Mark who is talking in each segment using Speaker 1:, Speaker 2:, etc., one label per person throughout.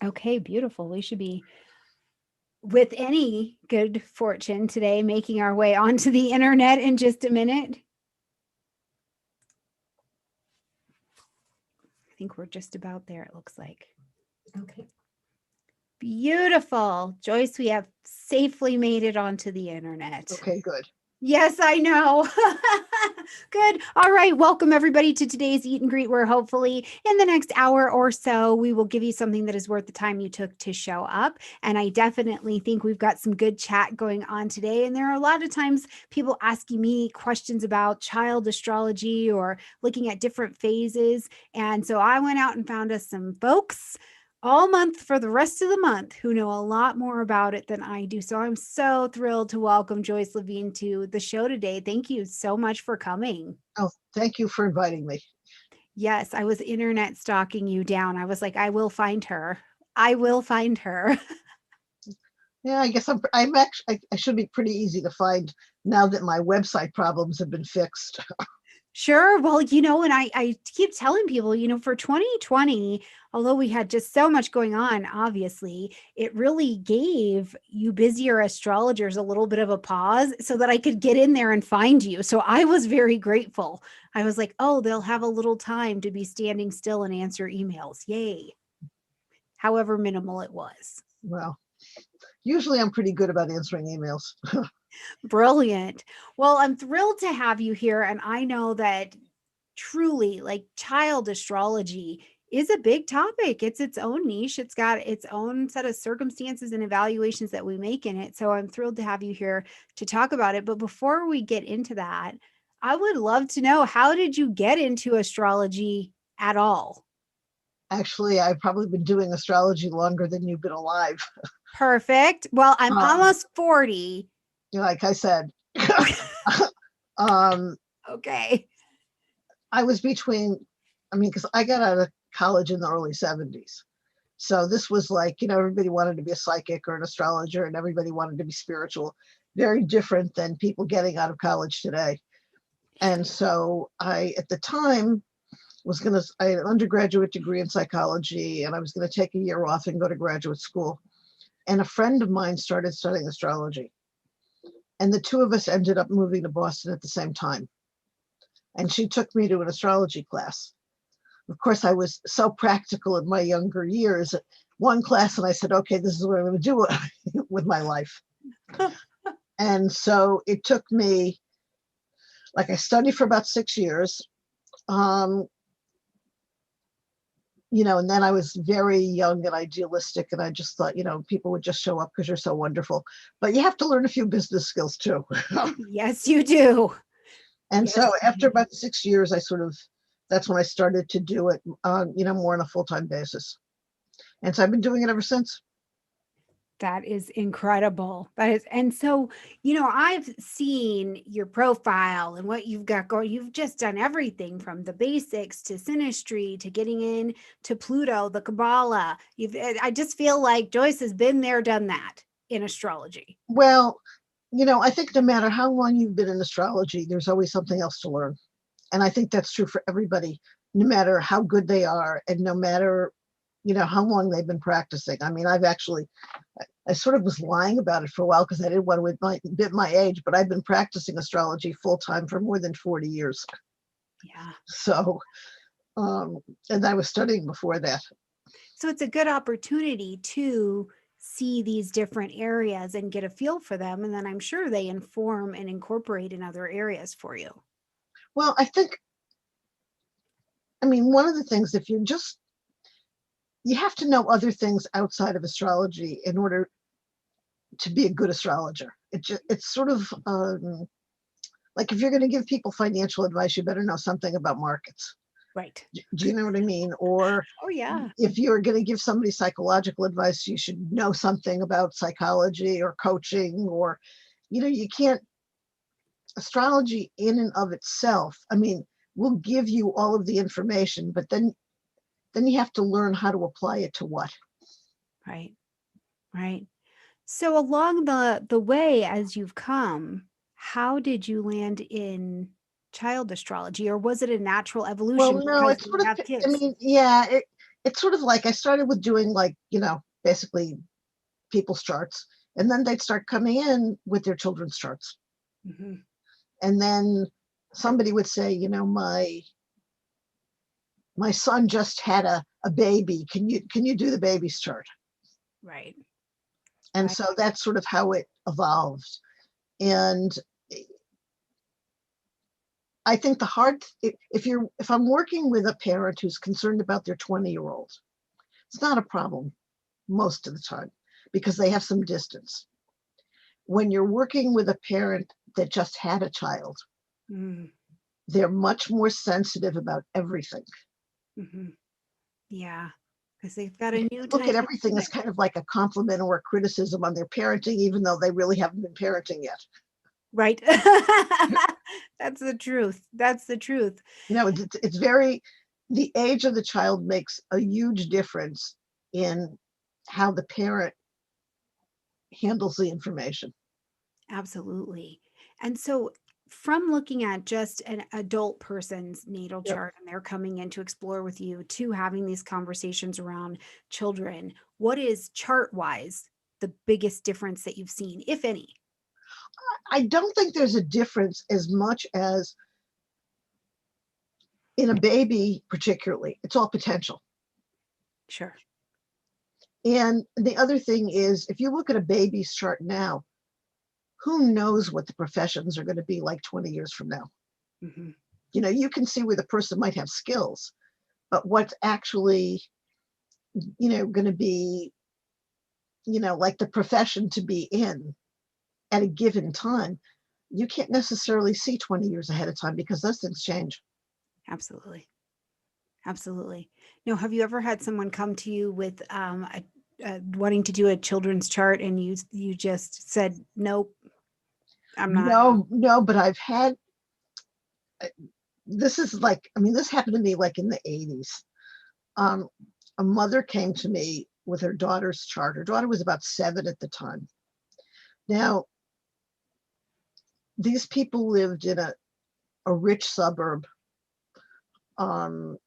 Speaker 1: Okay, beautiful. We should be, with any good fortune today, making our way onto the internet in just a minute. I think we're just about there, it looks like.
Speaker 2: Okay.
Speaker 1: Beautiful. Joyce, we have safely made it onto the internet.
Speaker 2: Okay, good.
Speaker 1: Yes, I know. Good. All right. Welcome, everybody, to today's Eat and Greet, where hopefully in the next hour or so, we will give you something that is worth the time you took to show up. And I definitely think we've got some good chat going on today. And there are a lot of times people asking me questions about child astrology or looking at different phases. And so I went out and found us some folks all month for the rest of the month who know a lot more about it than I do. So I'm so thrilled to welcome Joyce Levine to the show today. Thank you so much for coming.
Speaker 2: Oh, thank you for inviting me.
Speaker 1: Yes, I was internet stalking you down. I was like, I will find her. I will find her.
Speaker 2: Yeah, I guess I'm actually, I should be pretty easy to find now that my website problems have been fixed.
Speaker 1: Sure. Well, and I keep telling people, for 2020, although we had just so much going on, obviously, it really gave you busier astrologers a little bit of a pause so that I could get in there and find you. So I was very grateful. I was like, oh, they'll have a little time to be standing still and answer emails. Yay. However minimal it was.
Speaker 2: Well, usually I'm pretty good about answering emails.
Speaker 1: Brilliant. Well, I'm thrilled to have you here. And I know that truly, like, child astrology is a big topic. It's its own niche. It's got its own set of circumstances and evaluations that we make in it. So I'm thrilled to have you here to talk about it. But before we get into that, I would love to know, how did you get into astrology at all?
Speaker 2: Actually, I've probably been doing astrology longer than you've been alive.
Speaker 1: Perfect. Well, I'm
Speaker 2: Um,
Speaker 1: almost 40.
Speaker 2: like I said, um,
Speaker 1: Okay.
Speaker 2: I was between, I mean, because I got out of college in the early 70s. So this was like, everybody wanted to be a psychic or an astrologer and everybody wanted to be spiritual. Very different than people getting out of college today. And so at the time, I had an undergraduate degree in psychology and I was going to take a year off and go to graduate school. And a friend of mine started studying astrology. And the two of us ended up moving to Boston at the same time. And she took me to an astrology class. Of course, I was so practical in my younger years. One class, and I said, okay, this is what I'm going to do with my life. And so it took me, like, I studied for about 6 years. And then I was very young and idealistic, and I just thought, people would just show up because you're so wonderful. But you have to learn a few business skills too.
Speaker 1: Yes, you do.
Speaker 2: And
Speaker 1: Yes,
Speaker 2: so
Speaker 1: you
Speaker 2: after
Speaker 1: do.
Speaker 2: about 6 years, that's when I started to do it, more on a full-time basis. And so I've been doing it ever since.
Speaker 1: That is incredible. And so, I've seen your profile and what you've got going. You've just done everything from the basics to synastry to getting in to Pluto, the Kabbalah. I just feel like Joyce has been there, done that in astrology.
Speaker 2: Well, I think no matter how long you've been in astrology, there's always something else to learn. And I think that's true for everybody, no matter how good they are and no matter, how long they've been practicing. I mean, I sort of was lying about it for a while because I didn't want to admit my age, but I've been practicing astrology full time for more than 40 years.
Speaker 1: Yeah.
Speaker 2: So, and I was studying before that.
Speaker 1: So it's a good opportunity to see these different areas and get a feel for them. And then I'm sure they inform and incorporate in other areas for you.
Speaker 2: Well, one of the things, you have to know other things outside of astrology in order to be a good astrologer. It's sort of like if you're going to give people financial advice, you better know something about markets.
Speaker 1: Right.
Speaker 2: Do you know what I mean? Or
Speaker 1: Oh, yeah.
Speaker 2: if you're going to give somebody psychological advice, you should know something about psychology or coaching, or, you can't, astrology in and of itself, will give you all of the information, but then you have to learn how to apply it to what.
Speaker 1: Right. Right. So along the way as you've come, how did you land in child astrology, or was it a natural
Speaker 2: Well,
Speaker 1: evolution
Speaker 2: no,
Speaker 1: because
Speaker 2: it's
Speaker 1: you
Speaker 2: sort of,
Speaker 1: have kids?
Speaker 2: yeah, it's sort of like I started with doing like, basically people's charts, and then they'd start coming in with their children's charts.
Speaker 1: Mhm.
Speaker 2: And then somebody would say, my son just had a baby. Can you do the baby's chart?
Speaker 1: Right.
Speaker 2: And
Speaker 1: Right.
Speaker 2: so that's sort of how it evolved. And I think if I'm working with a parent who's concerned about their 20-year-old, it's not a problem most of the time because they have some distance. When you're working with a parent that just had a child,
Speaker 1: Mm.
Speaker 2: they're much more sensitive about everything.
Speaker 1: Mhm. Yeah, because they've got a new
Speaker 2: Look at
Speaker 1: dynamic.
Speaker 2: everything as kind of like a compliment or a criticism on their parenting, even though they really haven't been parenting yet.
Speaker 1: Right. That's the truth. That's the truth.
Speaker 2: It's very, the age of the child makes a huge difference in how the parent handles the information.
Speaker 1: Absolutely. And so, from looking at just an adult person's natal
Speaker 2: Yep.
Speaker 1: chart and they're coming in to explore with you to having these conversations around children, what is chart wise the biggest difference that you've seen, if any?
Speaker 2: I don't think there's a difference as much as in a baby, particularly, it's all potential.
Speaker 1: Sure.
Speaker 2: And the other thing is, if you look at a baby's chart now, who knows what the professions are going to be like 20 years from now?
Speaker 1: Hmm.
Speaker 2: You can see where the person might have skills, but what's actually, going to be, like the profession to be in at a given time, you can't necessarily see 20 years ahead of time because those things change.
Speaker 1: Absolutely. Absolutely. Now, have you ever had someone come to you with wanting to do a children's chart and you just said, nope, I'm not.
Speaker 2: No, no, but I've had, this is like, this happened to me like in the 80s. Um, a mother came to me with her daughter's chart. Her daughter was about 7 at the time. Now, these people lived in a rich suburb. Um,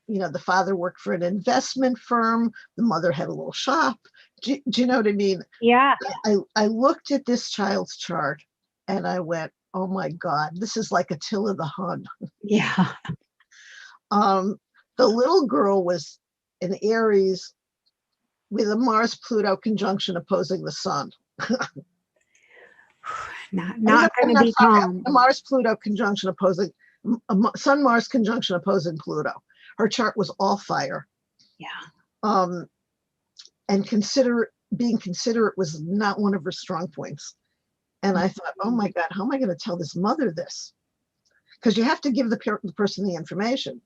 Speaker 2: the father worked for an investment firm. The mother had a little shop. Do you know what I mean?
Speaker 1: Yeah.
Speaker 2: I looked at this child's chart and I went, oh my God, this is like Attila the Hun.
Speaker 1: Yeah.
Speaker 2: The little girl was in Aries with a Mars Pluto conjunction opposing the sun.
Speaker 1: Not going to be calm.
Speaker 2: A Mars Pluto conjunction opposing, Sun Mars conjunction opposing Pluto. Her chart was all fire.
Speaker 1: Yeah.
Speaker 2: And being considerate was not one of her strong points. And I thought, oh my God, how am I going to tell this mother this? Because you have to give the person the information.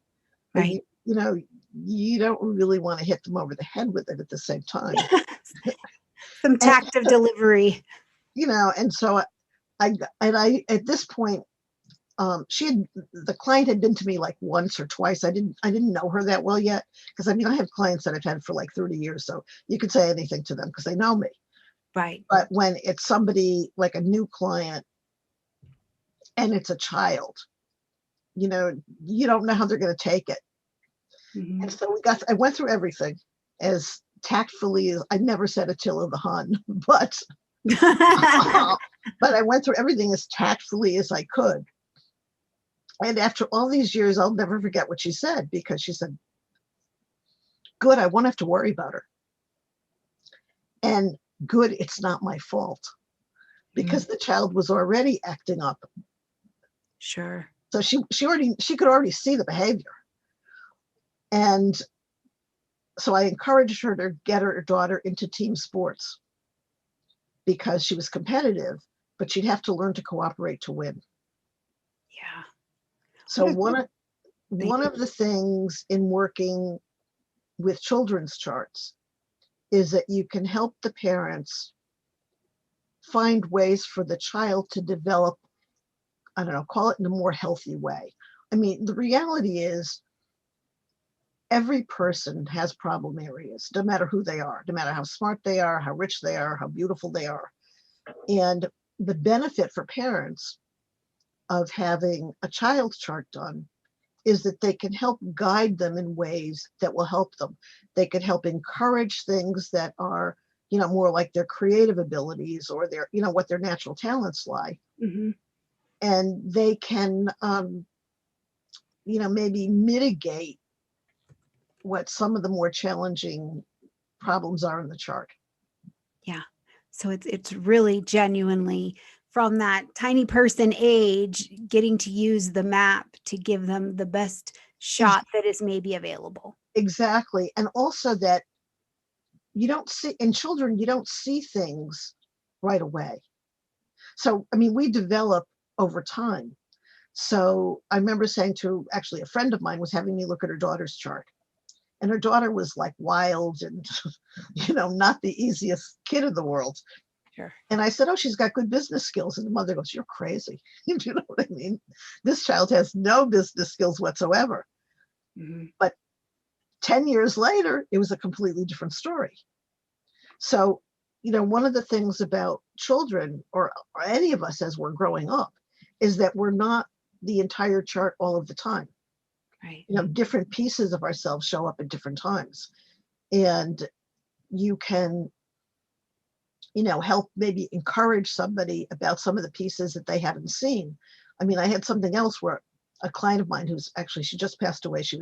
Speaker 1: Right.
Speaker 2: You don't really want to hit them over the head with it at the same time.
Speaker 1: Some tact of delivery.
Speaker 2: And so I at this point, the client had been to me like once or twice. I didn't know her that well yet, because I have clients that I've had for like 30 years, so you could say anything to them because they know me.
Speaker 1: Right.
Speaker 2: But when it's somebody like a new client and it's a child, you don't know how they're going to take it.
Speaker 1: Mm-hmm.
Speaker 2: And so I went through everything as tactfully as, I never said Attila the Hun, but but I went through everything as tactfully as I could. And after all these years, I'll never forget what she said, because she said, good, I won't have to worry about her. And good, it's not my fault, because the child was already acting up.
Speaker 1: Sure.
Speaker 2: So she could already see the behavior. And so I encouraged her to get her daughter into team sports, because she was competitive, but she'd have to learn to cooperate to win.
Speaker 1: Yeah.
Speaker 2: So one of the things in working with children's charts is that you can help the parents find ways for the child to develop, I don't know, call it in a more healthy way. The reality is every person has problem areas, no matter who they are, no matter how smart they are, how rich they are, how beautiful they are. And the benefit for parents of having a child's chart done is that they can help guide them in ways that will help them. They can help encourage things that are, more like their creative abilities or their, what their natural talents lie.
Speaker 1: Mm-hmm.
Speaker 2: And they can, maybe mitigate what some of the more challenging problems are in the chart.
Speaker 1: Yeah. So it's really genuinely from that tiny person age, getting to use the map to give them the best shot that is maybe available.
Speaker 2: Exactly. And also that you don't see in children, you don't see things right away. So, I mean, we develop over time. So I remember saying to actually a friend of mine was having me look at her daughter's chart. And her daughter was like wild and, not the easiest kid in the world.
Speaker 1: Sure.
Speaker 2: And I said, oh, she's got good business skills. And the mother goes, you're crazy. You know what I mean? This child has no business skills whatsoever.
Speaker 1: Mm-hmm.
Speaker 2: But 10 years later, it was a completely different story. So, one of the things about children or any of us as we're growing up is that we're not the entire chart all of the time.
Speaker 1: Right.
Speaker 2: Different pieces of ourselves show up at different times. And you can, help maybe encourage somebody about some of the pieces that they haven't seen. I mean, I had something else where a client of mine who's actually, she just passed away. She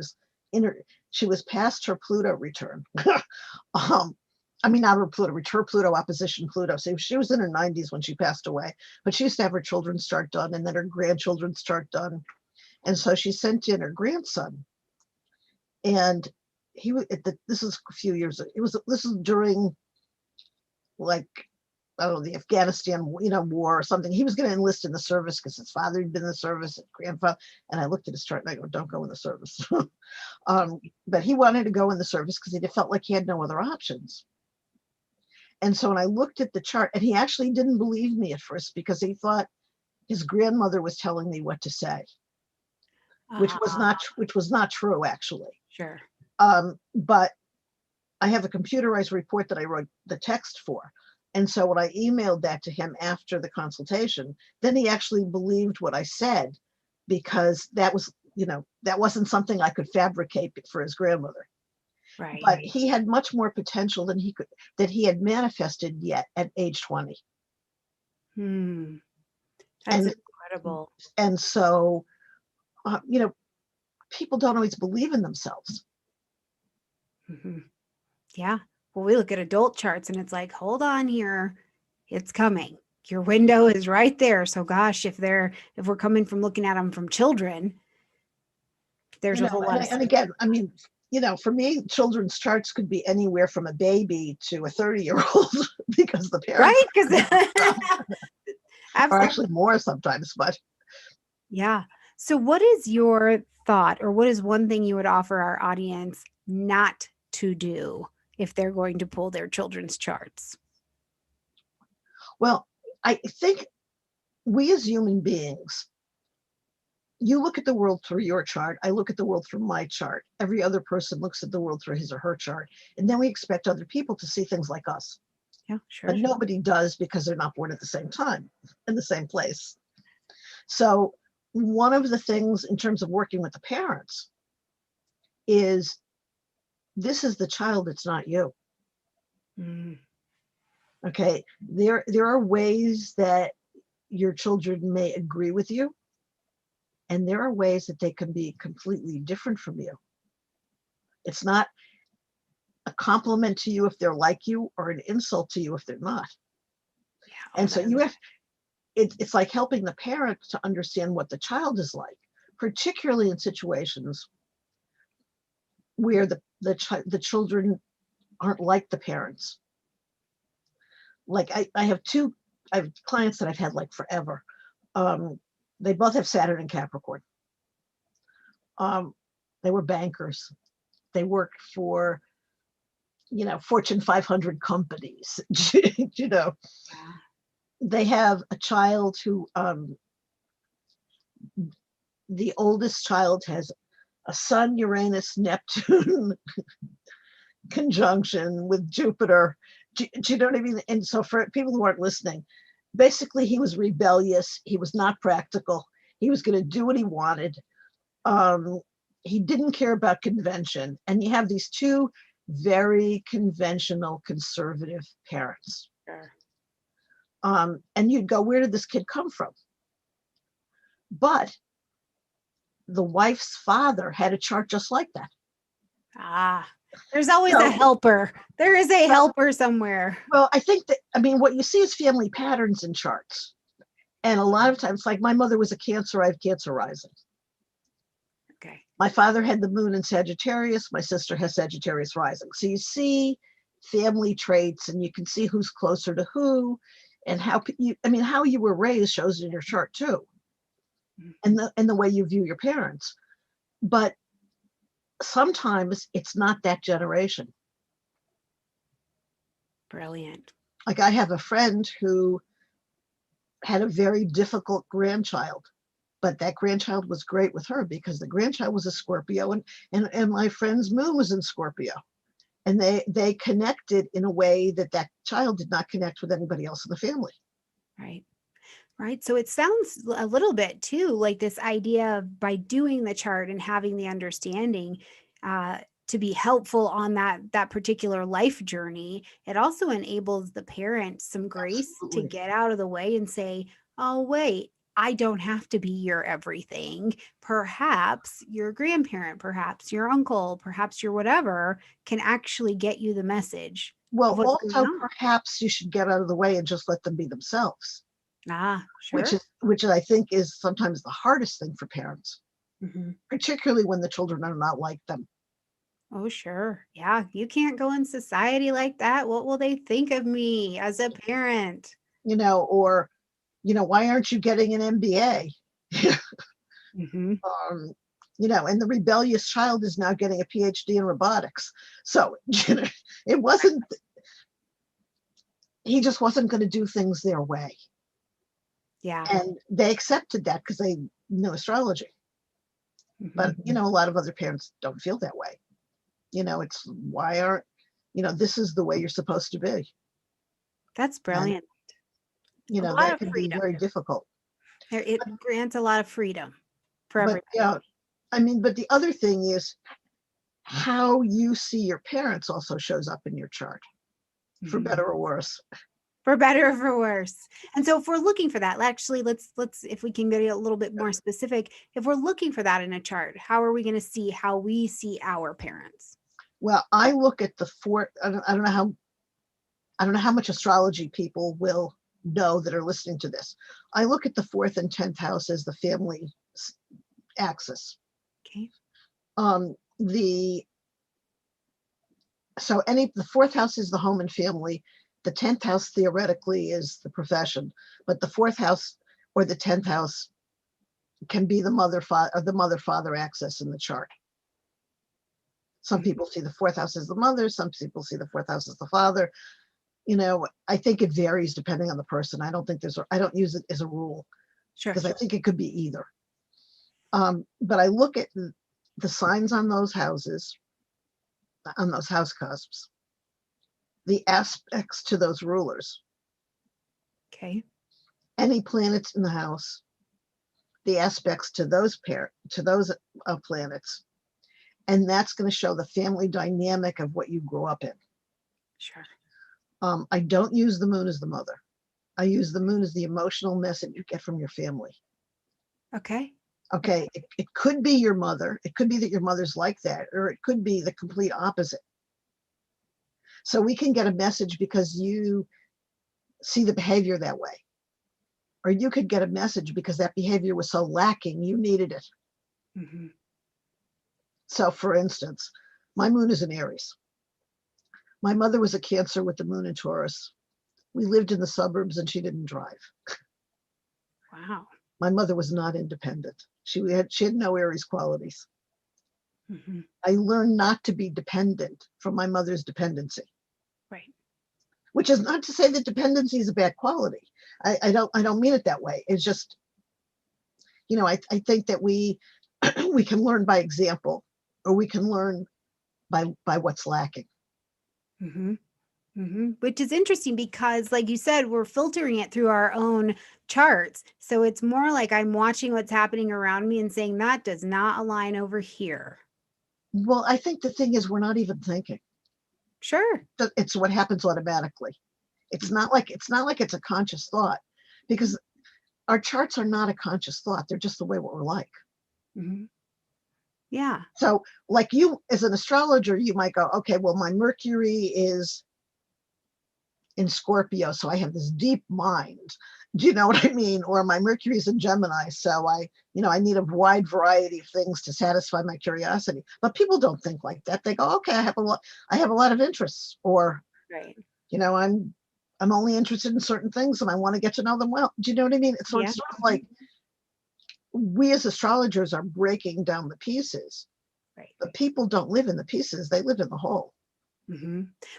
Speaker 2: was past her Pluto return. Not her Pluto return, Pluto opposition Pluto. So she was in her 90s when she passed away, but she used to have her children's chart done and then her grandchildren's chart done. And so she sent in her grandson, and he was this is a few years. This is during, like, I don't know, the Afghanistan, war or something. He was going to enlist in the service because his father had been in the service, and grandfather. And I looked at his chart and I go, don't go in the service. But he wanted to go in the service because he felt like he had no other options. And so when I looked at the chart, and he actually didn't believe me at first because he thought his grandmother was telling me what to say, which was not true actually.
Speaker 1: Sure.
Speaker 2: But I have a computerized report that I wrote the text for. And so when I emailed that to him after the consultation, then he actually believed what I said, because that was, that wasn't something I could fabricate for his grandmother.
Speaker 1: Right.
Speaker 2: But he had much more potential than that he had manifested yet at age 20.
Speaker 1: That's incredible.
Speaker 2: And so, people don't always believe in themselves.
Speaker 1: Mm-hmm. Yeah. Well, we look at adult charts and it's like, hold on here. It's coming. Your window is right there. So gosh, if we're coming from looking at them from children, there's a whole lot of.
Speaker 2: And again, I mean, for me, children's charts could be anywhere from a baby to a 30-year-old because the parents.
Speaker 1: Right. Because
Speaker 2: or actually more sometimes, but.
Speaker 1: Yeah. So what is your thought, or what is one thing you would offer our audience not to do if they're going to pull their children's charts?
Speaker 2: Well, I think we as human beings, you look at the world through your chart. I look at the world through my chart. Every other person looks at the world through his or her chart. And then we expect other people to see things like us.
Speaker 1: Yeah, sure.
Speaker 2: But nobody does, because they're not born at the same time in the same place. So one of the things in terms of working with the parents is, this is the child, it's not you. Okay, there are ways that your children may agree with you, and there are ways that they can be completely different from you. It's not a compliment to you if they're like you, or an insult to you if they're not. Yeah, and so you have, it's like helping the parent to understand what the child is like, particularly in situations where the children aren't like the parents. Like I have clients that I've had like forever. They both have Saturn and Capricorn. They were bankers. They worked for, Fortune 500 companies. They have a child who, the oldest child has a Sun, Uranus, Neptune conjunction with Jupiter. Do you know what I mean? And so for people who aren't listening, basically he was rebellious. He was not practical. He was going to do what he wanted. he didn't care about convention. And you have these two very conventional conservative parents.
Speaker 1: Sure.
Speaker 2: And you'd go, where did this kid come from? But the wife's father had a chart just like that.
Speaker 1: Ah, there's always
Speaker 2: So-
Speaker 1: a helper. There is a helper somewhere.
Speaker 2: Well, I think that, I mean, what you see is family patterns in charts. And a lot of times, like my mother was a Cancer, I have Cancer rising.
Speaker 1: Okay.
Speaker 2: My father had the moon in Sagittarius. My sister has Sagittarius rising. So you see family traits, and you can see who's closer to who, and how how you were raised shows in your chart too, and the way you view your parents. But sometimes it's not that generation.
Speaker 1: Brilliant.
Speaker 2: Like I have a friend who had a very difficult grandchild, but that grandchild was great with her because the grandchild was a Scorpio, and my friend's moon was in Scorpio, and they connected in a way that child did not connect with anybody else in the family.
Speaker 1: Right. Right. So it sounds a little bit too like this idea of by doing the chart and having the understanding to be helpful on that particular life journey, it also enables the parent some grace to
Speaker 2: Absolutely.
Speaker 1: get out of the way and say, oh, wait, I don't have to be your everything. Perhaps your grandparent, perhaps your uncle, perhaps your whatever can actually get you the message of
Speaker 2: Well,
Speaker 1: what's going
Speaker 2: also
Speaker 1: on.
Speaker 2: perhaps you should get out of the way and just let them be themselves,
Speaker 1: Ah, sure.
Speaker 2: which I think is sometimes the hardest thing for parents,
Speaker 1: Mhm.
Speaker 2: particularly when the children are not like them.
Speaker 1: Oh, sure. Yeah. You can't go in society like that. What will they think of me as a parent?
Speaker 2: Or why aren't you getting an MBA?
Speaker 1: Hmm.
Speaker 2: um, and the rebellious child is now getting a PhD in robotics. So it wasn't. He just wasn't going to do things their way,
Speaker 1: Yeah.
Speaker 2: and they accepted that because they knew astrology. But
Speaker 1: Mhm.
Speaker 2: a lot of other parents don't feel that way. It's why aren't this is the way you're supposed to be,
Speaker 1: That's
Speaker 2: and
Speaker 1: brilliant. A lot
Speaker 2: that
Speaker 1: of
Speaker 2: can be
Speaker 1: freedom.
Speaker 2: very difficult.
Speaker 1: It grants a lot of freedom for
Speaker 2: But
Speaker 1: everybody.
Speaker 2: but the other thing is how you see your parents also shows up in your chart, for
Speaker 1: Mhm.
Speaker 2: better or worse.
Speaker 1: For better or for worse. And so if we're looking for that, actually, let's if we can get a little bit more specific, if we're looking for that in a chart, how are we going to see how we see our parents?
Speaker 2: Well, I look at the fourth. I don't know how much astrology people will know that are listening to this. I look at the 4th and 10th house as the family axis.
Speaker 1: Okay.
Speaker 2: The 4th house is the home and family. The 10th house theoretically is the profession, but the 4th house or the 10th house can be the mother-father axis in the chart. Some people see the 4th house as the mother, some people see the 4th house as the father. I think it varies depending on the person. I don't use it as a rule
Speaker 1: Sure.
Speaker 2: because I think it could be either. But I look at the signs on those houses, on those house cusps, the aspects to those rulers,
Speaker 1: Okay.
Speaker 2: any planets in the house, the aspects to those planets, and that's going to show the family dynamic of what you grew up in.
Speaker 1: Sure.
Speaker 2: I don't use the moon as the mother. I use the moon as the emotional message you get from your family.
Speaker 1: Okay.
Speaker 2: Okay, it could be your mother. It could be that your mother's like that, or it could be the complete opposite. So we can get a message because you see the behavior that way. Or you could get a message because that behavior was so lacking, you needed it.
Speaker 1: Mm-hmm.
Speaker 2: So for instance, my moon is in Aries. My mother was a Cancer with the moon in Taurus. We lived in the suburbs and she didn't drive.
Speaker 1: Wow.
Speaker 2: My mother was not independent. She had no Aries qualities.
Speaker 1: Mm-hmm.
Speaker 2: I learned not to be dependent from my mother's dependency.
Speaker 1: Right.
Speaker 2: Which is not to say that dependency is a bad quality. I don't mean it that way. It's just, I think that we can learn by example, or we can learn by what's lacking.
Speaker 1: Mm-hmm. Which is interesting because, like you said, we're filtering it through our own charts. So it's more like I'm watching what's happening around me and saying that does not align over here.
Speaker 2: Well, I think the thing is we're not even thinking.
Speaker 1: Sure.
Speaker 2: It's what happens automatically. It's not like it's a conscious thought, because our charts are not a conscious thought. They're just the way what we're like.
Speaker 1: hmm Yeah.
Speaker 2: So, like you as an astrologer, you might go, okay, well, my Mercury is in Scorpio, so I have this deep mind. Do you know what I mean? Or my Mercury's in Gemini, so I need a wide variety of things to satisfy my curiosity. But people don't think like that. They go, okay, I have a lot of interests, or
Speaker 1: Right.
Speaker 2: I'm only interested in certain things and I want to get to know them well. Do you know what I mean? So
Speaker 1: Yeah.
Speaker 2: it's sort of like we as astrologers are breaking down the pieces,
Speaker 1: Right.
Speaker 2: but people don't live in the pieces, they live in the whole.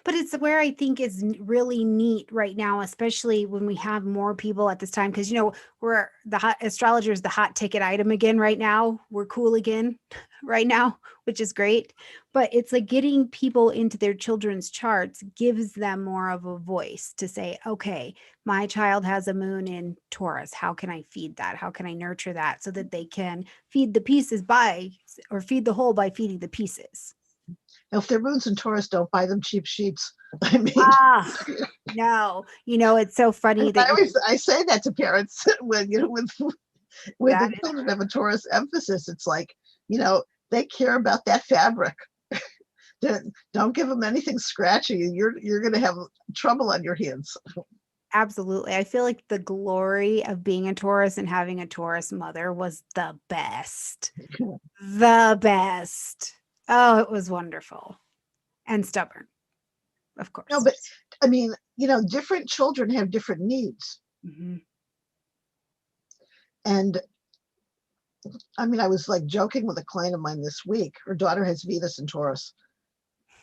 Speaker 1: But it's where I think is really neat right now, especially when we have more people at this time, because we're the hot astrologers, the hot ticket item again right now. We're cool again right now, which is great. But it's like getting people into their children's charts gives them more of a voice to say, okay, my child has a moon in Taurus. How can I feed that? How can I nurture that so that they can feed the pieces or feed the whole by feeding the pieces?
Speaker 2: Now, if their moon's in Taurus, don't buy them cheap sheets. I mean,
Speaker 1: Ah, no. It's so funny that
Speaker 2: I say that to parents when when
Speaker 1: that
Speaker 2: the children have a Taurus emphasis. It's like, they care about that fabric. Don't give them anything scratchy. You're going to have trouble on your hands.
Speaker 1: absolutely. I feel like the glory of being a Taurus and having a Taurus mother was the best. The best. Oh, it was wonderful. And stubborn, of
Speaker 2: No,
Speaker 1: course.
Speaker 2: but I mean, different children have different needs.
Speaker 1: Mhm.
Speaker 2: And I mean, I was like joking with a client of mine this week. Her daughter has Venus and Taurus.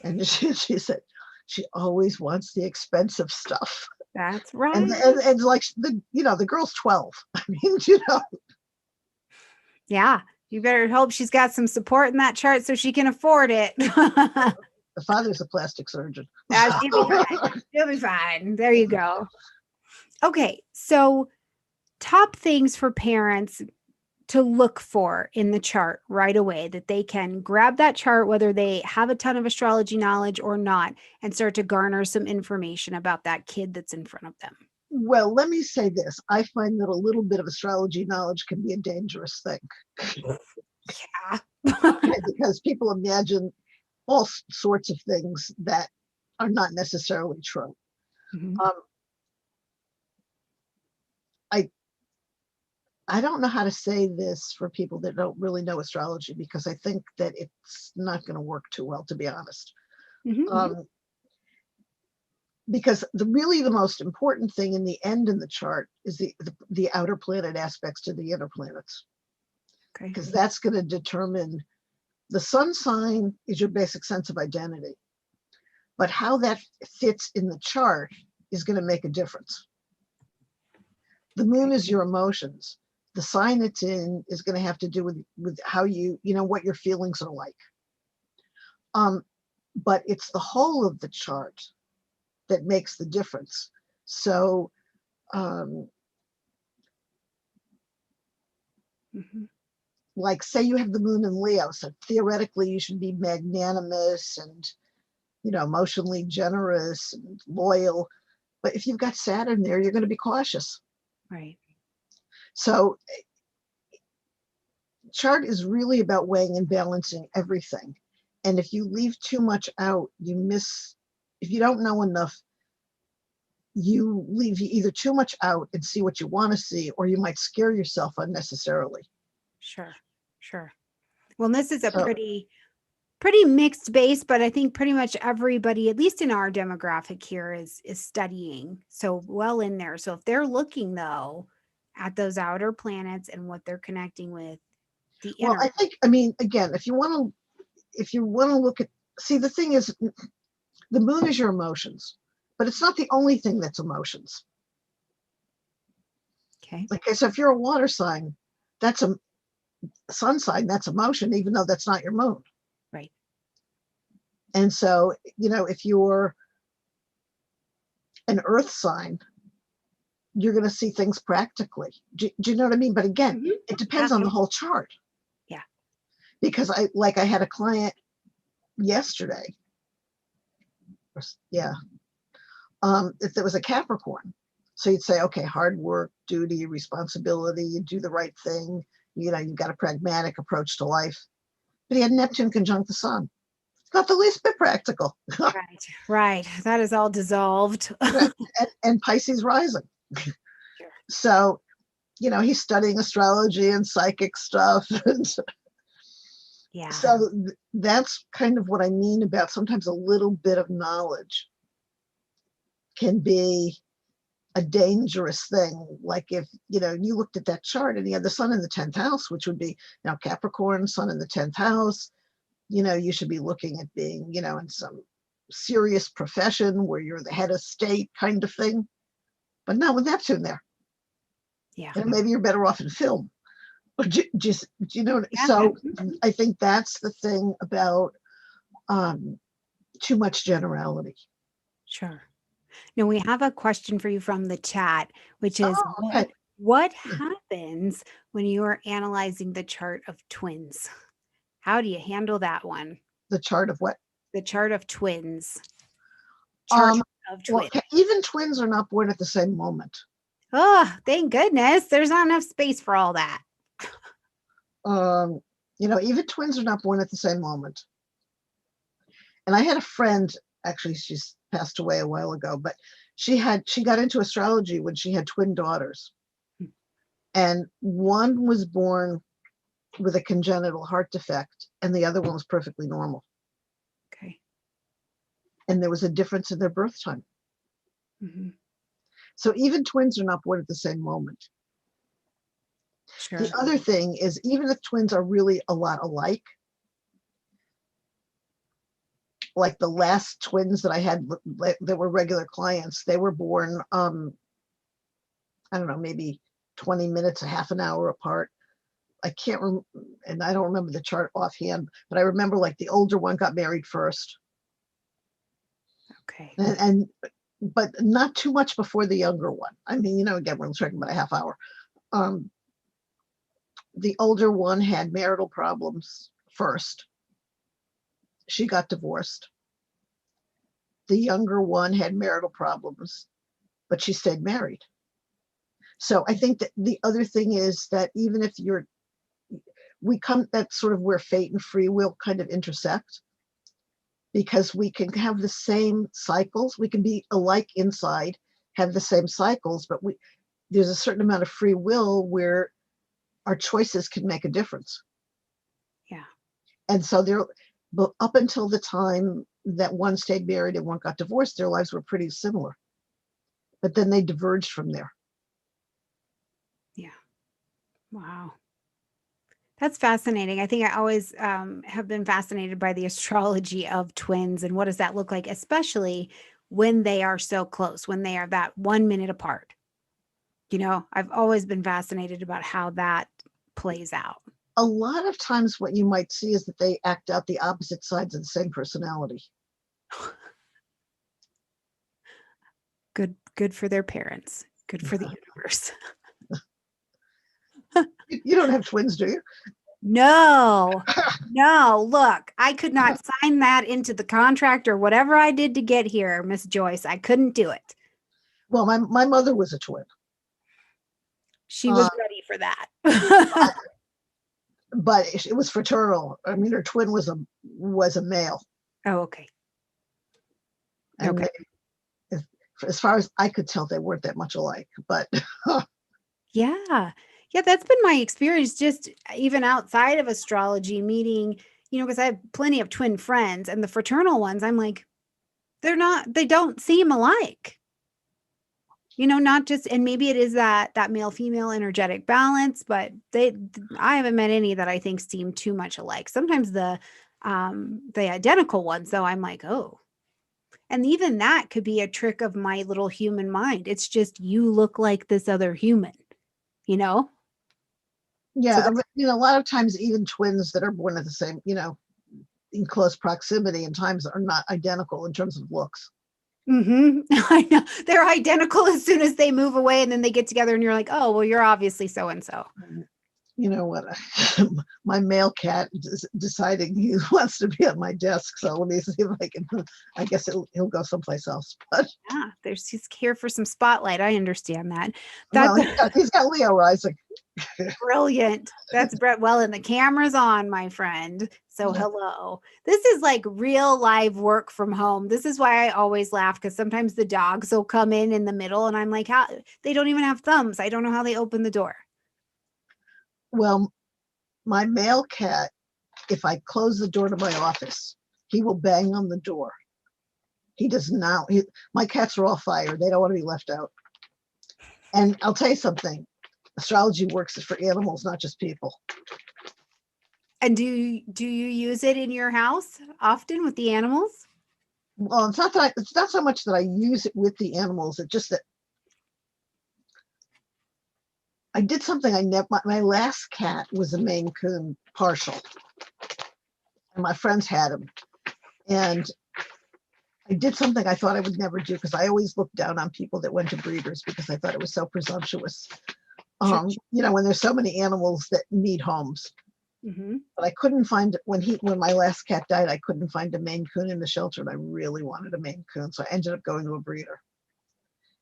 Speaker 2: And she said she always wants the expensive stuff.
Speaker 1: That's
Speaker 2: And,
Speaker 1: right.
Speaker 2: and like the girl's 12. I mean,
Speaker 1: Yeah. You better hope she's got some support in that chart so she can afford it.
Speaker 2: the father's a plastic surgeon.
Speaker 1: She'll be fine. She'll be fine. There you go. Okay. So, top things for parents to look for in the chart right away that they can grab that chart, whether they have a ton of astrology knowledge or not, and start to garner some information about that kid that's in front of them.
Speaker 2: Well, let me say this. I find that a little bit of astrology knowledge can be a dangerous thing.
Speaker 1: Yeah.
Speaker 2: Okay, because people imagine all sorts of things that are not necessarily true.
Speaker 1: Mhm.
Speaker 2: Um, I I don't know how to say this for people that don't really know astrology, because I think that it's not going to work too well, to be honest.
Speaker 1: Mhm.
Speaker 2: Um, because the most important thing in the end in the chart is the outer planet aspects to the inner planets,
Speaker 1: Okay.
Speaker 2: because that's going to determine the sun sign is your basic sense of identity, but how that fits in the chart is going to make a difference. The moon is your emotions. The sign it's in is going to have to do with how what your feelings are like. But it's the whole of the chart that makes the difference. So, um,
Speaker 1: Mhm.
Speaker 2: like, say you have the moon in Leo, so theoretically you should be magnanimous and emotionally generous and loyal. But if you've got Saturn there, you're going to be cautious.
Speaker 1: Right.
Speaker 2: So, chart is really about weighing and balancing everything. And if you leave too much out, you miss. If you don't know enough, you leave either too much out and see what you want to see, or you might scare yourself unnecessarily.
Speaker 1: Sure. Sure. Well, this is a
Speaker 2: So,
Speaker 1: pretty mixed base, but I think pretty much everybody, at least in our demographic here, is studying so well in there. So if they're looking though at those outer planets and what they're connecting with the
Speaker 2: well,
Speaker 1: inner,
Speaker 2: I mean, again, if you want to look at, see, the thing is, the moon is your emotions, but it's not the only thing that's emotions.
Speaker 1: okay,
Speaker 2: Okay, so if you're a water sign, that's a sun sign, that's emotion, even though that's not your moon.
Speaker 1: right,
Speaker 2: And so, if you're an earth sign, you're going to see things practically. Do you know what I mean? But again, it depends on the whole chart.
Speaker 1: Yeah.
Speaker 2: Because I had a client yesterday. Yeah. If there was a Capricorn. So you'd say, okay, hard work, duty, responsibility, you do the right thing. You know, you've got a pragmatic approach to life. But he had Neptune conjunct the sun. Not the least bit practical.
Speaker 1: Right. That is all dissolved.
Speaker 2: and Pisces rising.
Speaker 1: Sure.
Speaker 2: So, you know, he's studying astrology and psychic stuff.
Speaker 1: Yeah.
Speaker 2: So that's kind of what I mean about sometimes a little bit of knowledge can be a dangerous thing. Like if, you know, you looked at that chart and he had the sun in the 10th house, which would be now Capricorn, sun in the 10th house, you know, you should be looking at being, you know, in some serious profession where you're the head of state kind of thing. But not with Neptune there.
Speaker 1: Yeah.
Speaker 2: And maybe you're better off in film. Just, you know,
Speaker 1: Yeah.
Speaker 2: so I think that's the thing about too much generality.
Speaker 1: Sure. Now we have a question for you from the chat, which is
Speaker 2: Okay.
Speaker 1: what happens when you are analyzing the chart of twins? How do you handle that one?
Speaker 2: The chart of what?
Speaker 1: The chart of twins. Chart of twins.
Speaker 2: Well, even twins are not born at the same moment.
Speaker 1: Oh, thank goodness. There's not enough space for all that.
Speaker 2: You know, even twins are not born at the same moment. And I had a friend, actually, she's passed away a while ago, but she got into astrology when she had twin daughters. And one was born with a congenital heart defect, and the other one was perfectly normal.
Speaker 1: Okay.
Speaker 2: And there was a difference in their birth time. So even twins are not born at the same moment.
Speaker 1: Sure.
Speaker 2: The other thing is, even if twins are really a lot alike, like the last twins that I had that were regular clients, they were born, I don't know, maybe 20 minutes, a half an hour apart. I can't remember, and I don't remember the chart offhand, but I remember like the older one got married first.
Speaker 1: Okay.
Speaker 2: But not too much before the younger one. I mean, you know, again, we're talking about a half hour. The older one had marital problems first. She got divorced. The younger one had marital problems, but she stayed married. So I think that the other thing is that even if that's sort of where fate and free will kind of intersect, because we can have the same cycles. We can be alike inside, have the same cycles, but there's a certain amount of free will where our choices can make a difference.
Speaker 1: Yeah.
Speaker 2: And so but up until the time that one stayed married and one got divorced, their lives were pretty similar. But then they diverged from there.
Speaker 1: Yeah. Wow. That's fascinating. I think I always have been fascinated by the astrology of twins and what does that look like, especially when they are so close, when they are that 1 minute apart. You know, I've always been fascinated about how that plays out.
Speaker 2: A lot of times what you might see is that they act out the opposite sides of the same personality.
Speaker 1: Good for their parents. Good for the universe.
Speaker 2: You don't have twins, do you?
Speaker 1: No, look, I could not sign that into the contract or whatever I did to get here, Miss Joyce. I couldn't do it.
Speaker 2: Well, my mother was a twin.
Speaker 1: She was ready for that.
Speaker 2: But it was fraternal. I mean, her twin was a male.
Speaker 1: Oh, okay.
Speaker 2: And okay. As far as I could tell, they weren't that much alike, but
Speaker 1: yeah, that's been my experience, just even outside of astrology, meeting, you know, because I have plenty of twin friends, and the fraternal ones, I'm like, they don't seem alike. You know, not just, and maybe it is that male-female energetic balance, but I haven't met any that I think seem too much alike. Sometimes the identical ones, though, I'm like, oh. And even that could be a trick of my little human mind. It's just, you look like this other human, you know?
Speaker 2: Yeah, so you know, a lot of times even twins that are born at the same, you know, in close proximity in times are not identical in terms of looks.
Speaker 1: I know. They're identical as soon as they move away and then they get together and you're like, oh, well, you're obviously so and so.
Speaker 2: You know what? My male cat is deciding he wants to be at my desk. So let me see if I can. I guess he'll go someplace else. But
Speaker 1: Yeah, there's he's here for some spotlight. I understand that.
Speaker 2: well,
Speaker 1: That's
Speaker 2: he's got Leo rising.
Speaker 1: brilliant. That's Brett. Well, and the camera's on, my friend. So
Speaker 2: Yeah.
Speaker 1: hello. This is like real live work from home. This is why I always laugh because sometimes the dogs will come in the middle and I'm like, how they don't even have thumbs. I don't know how they open the door.
Speaker 2: Well, my male cat, if I close the door to my office, he will bang on the door. He does not. My cats are all fire. They don't want to be left out. And I'll tell you something. Astrology works for animals, not just people.
Speaker 1: And do you use it in your house often with the animals?
Speaker 2: Well, it's not so much that I use it with the animals. It's just that I did something I never. My last cat was a Maine Coon partial, and my friends had him, and I did something I thought I would never do because I always looked down on people that went to breeders because I thought it was so presumptuous.
Speaker 1: Sure.
Speaker 2: When there's so many animals that need homes.
Speaker 1: Mm-hmm.
Speaker 2: But I couldn't find when my last cat died, I couldn't find a Maine Coon in the shelter, and I really wanted a Maine Coon, so I ended up going to a breeder.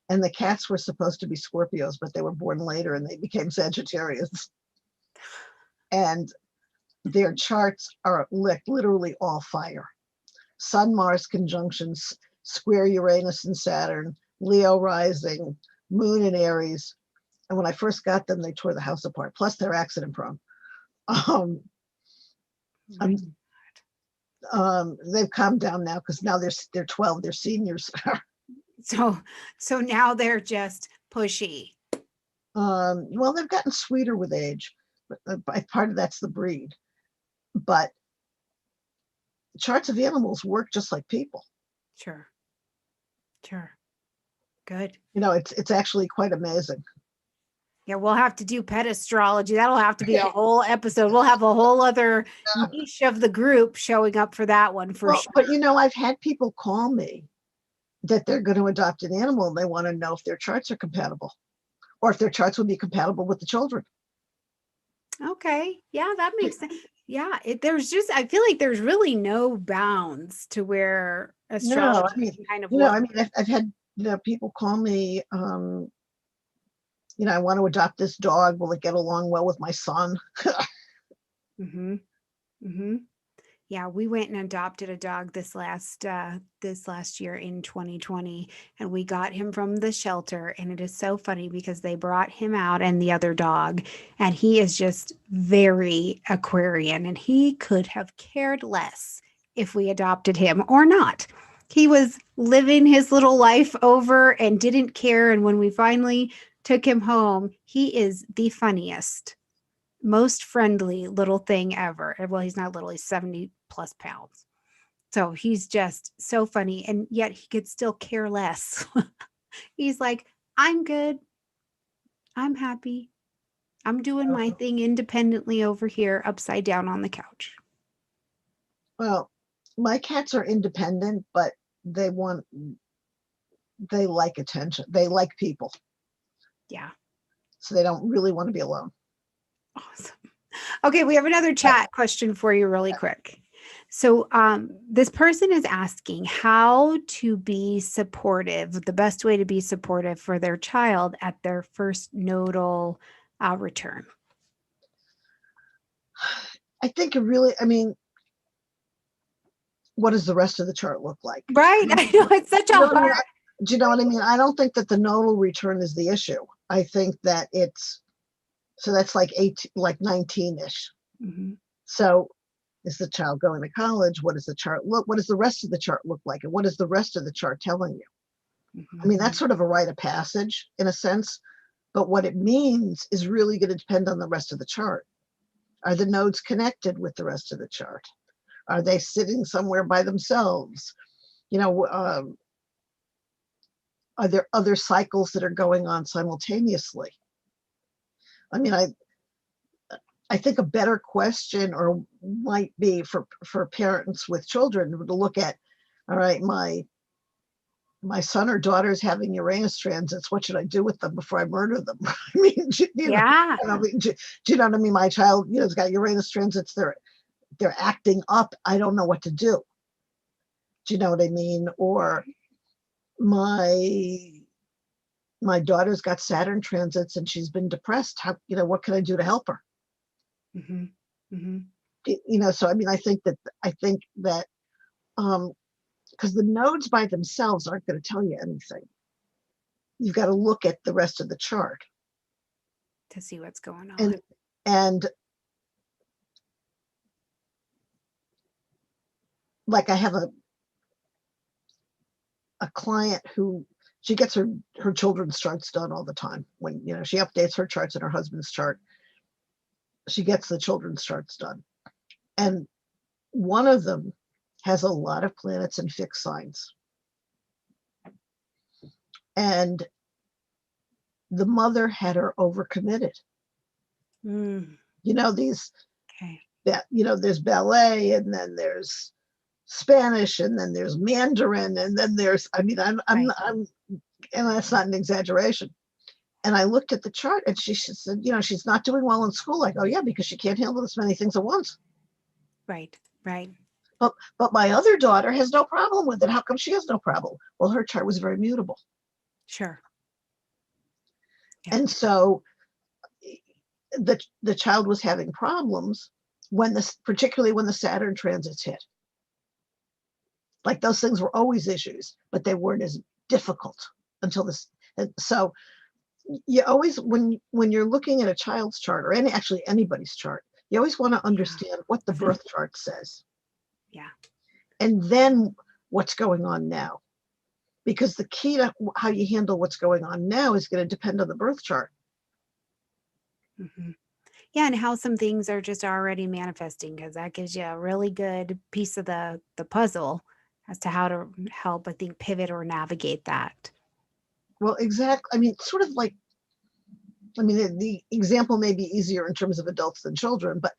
Speaker 2: And the cats were supposed to be Scorpios, but they were born later and they became Sagittarius. And their charts are literally all fire. Sun Mars conjunctions, square Uranus and Saturn, Leo rising, Moon in Aries. And when I first got them, they tore the house apart. Plus, they're accident prone. They've calmed down now because now they're 12. They're seniors.
Speaker 1: So now they're just pushy.
Speaker 2: Well, they've gotten sweeter with age, but part of that's the breed. But charts of animals work just like people.
Speaker 1: Sure. Sure. Good.
Speaker 2: It's actually quite amazing.
Speaker 1: Yeah, we'll have to do pet astrology. That'll have to be a whole episode. We'll have a whole other niche of the group showing up for that one for sure.
Speaker 2: But I've had people call me that they're going to adopt an animal and they want to know if their charts are compatible or if their charts would be compatible with the children.
Speaker 1: Okay. Yeah, that makes sense. Yeah, I feel like there's really no bounds to where astrology can kind of work.
Speaker 2: I've had people call me. I want to adopt this dog. Will it get along well with my son?
Speaker 1: Mm-hmm. Mm-hmm. Yeah, we went and adopted a dog this last year in 2020, and we got him from the shelter. And it is so funny because they brought him out and the other dog, and he is just very Aquarian, and he could have cared less if we adopted him or not. He was living his little life over and didn't care. And when we finally took him home, he is the funniest, most friendly little thing ever. Well, he's not little, he's 70 plus pounds. So he's just so funny. And yet he could still care less. He's like, I'm good. I'm happy. I'm doing my thing independently over here, upside down on the couch.
Speaker 2: Well, my cats are independent, but they like attention. They like people.
Speaker 1: Yeah.
Speaker 2: So they don't really want to be alone.
Speaker 1: Awesome. Okay, we have another chat question for you really quick. So this person is asking how to be supportive, the best way to be supportive for their child at their first nodal return.
Speaker 2: I think what does the rest of the chart look like?
Speaker 1: Right? I know it's such a hard.
Speaker 2: Do you know what I mean? I don't think that the nodal return is the issue. I think that that's like 19-ish.
Speaker 1: Mm-hmm.
Speaker 2: So is the child going to college? What does the chart look? What does the rest of the chart look like? And what is the rest of the chart telling you?
Speaker 1: Mm-hmm.
Speaker 2: That's sort of a rite of passage in a sense, but what it means is really going to depend on the rest of the chart. Are the nodes connected with the rest of the chart? Are they sitting somewhere by themselves? Are there other cycles that are going on simultaneously? I think a better question or might be for parents with children to look at, all right, my my son or daughter is having Uranus transits. What should I do with them before I murder them? I mean,
Speaker 1: Yeah.
Speaker 2: do you know what I mean? My child, has got Uranus transits. They're acting up. I don't know what to do. Do you know what I mean? Or my daughter's got Saturn transits and she's been depressed. How, what can I do to help her?
Speaker 1: Mm-hmm. Mm-hmm.
Speaker 2: So I mean, I think that because the nodes by themselves aren't going to tell you anything. You've got to look at the rest of the chart
Speaker 1: To see what's going
Speaker 2: and
Speaker 1: on.
Speaker 2: like I have a client who she gets her children's charts done all the time. When she updates her charts and her husband's chart, she gets the children's charts done, and one of them has a lot of planets in fixed signs, and the mother had her overcommitted. These
Speaker 1: Okay.
Speaker 2: that there's ballet, and then there's Spanish, and then there's Mandarin, and then there's I'm and that's not an exaggeration. And I looked at the chart, and she said, she's not doing well in school. I go, yeah, because she can't handle this many things at once.
Speaker 1: Right.
Speaker 2: But my other daughter has no problem with it. How come she has no problem? Well, her chart was very mutable.
Speaker 1: Sure. Yeah.
Speaker 2: And so the child was having problems particularly when the Saturn transits hit. Like those things were always issues, but they weren't as difficult until this. And so you always, when you're looking at a child's chart or actually anybody's chart, you always want to understand what the birth chart says.
Speaker 1: Yeah.
Speaker 2: And then what's going on now. Because the key to how you handle what's going on now is going to depend on the birth chart.
Speaker 1: Mm-hmm. Yeah, and how some things are just already manifesting, because that gives you a really good piece of the puzzle as to how to help, I think, pivot or navigate that.
Speaker 2: Well, exactly. I mean, sort of like, the example may be easier in terms of adults than children, but